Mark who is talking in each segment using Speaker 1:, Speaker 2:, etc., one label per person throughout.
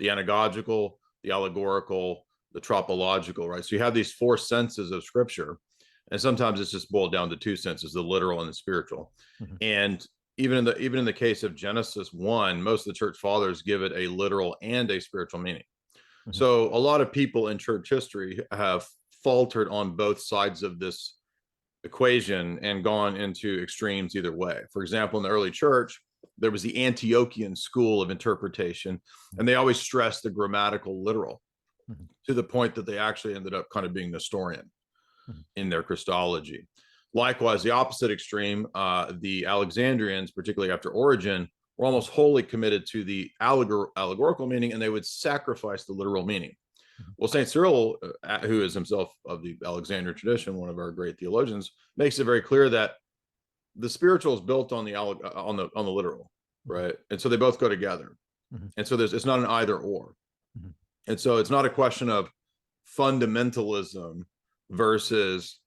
Speaker 1: the anagogical, the allegorical, the tropological, right? So you have these four senses of scripture, and sometimes it's just boiled down to two senses, the literal and the spiritual.
Speaker 2: Mhm.
Speaker 1: And even in the case of Genesis 1, most of the church fathers give it a literal and a spiritual meaning.
Speaker 2: Mhm.
Speaker 1: So a lot of people in church history have faltered on both sides of this equation and gone into extremes either way. For example, in the early church, there was the Antiochian school of interpretation, and they always stressed the grammatical literal
Speaker 2: Mhm.
Speaker 1: to the point that they actually ended up kind of being Nestorian
Speaker 2: Mhm.
Speaker 1: in their Christology. Likewise, the opposite extreme, the Alexandrians, particularly after Origen, were almost wholly committed to the allegorical meaning, and they would sacrifice the literal meaning.
Speaker 2: Mhm.
Speaker 1: Well, St. Cyril, who is himself of the Alexandrian tradition, one of our great theologians, makes it very clear that the spiritual is built on the literal,
Speaker 2: Mhm.
Speaker 1: right? And so they both go together.
Speaker 2: Mhm.
Speaker 1: And so it's not an either or.
Speaker 2: Mhm.
Speaker 1: And so it's not a question of fundamentalism versus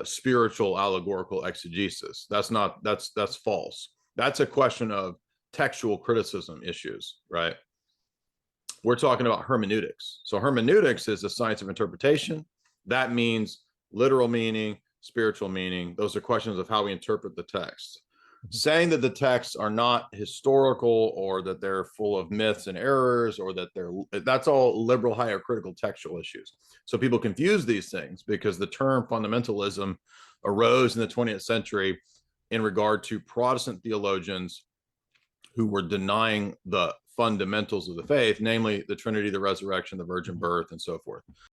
Speaker 1: spiritual allegorical exegesis. That's false. That's a question of textual criticism issues, right? We're talking about hermeneutics. So hermeneutics is the science of interpretation. That means literal meaning, spiritual meaning. Those are questions of how we interpret the text.
Speaker 2: Mhm.
Speaker 1: Saying that the texts are not historical or that they're full of myths and errors or that that's all liberal higher critical textual issues. So people confuse these things because the term fundamentalism arose in the 20th century in regard to Protestant theologians who were denying the fundamentals of the faith, namely the Trinity, the resurrection, the virgin
Speaker 2: Mhm.
Speaker 1: birth, and so forth.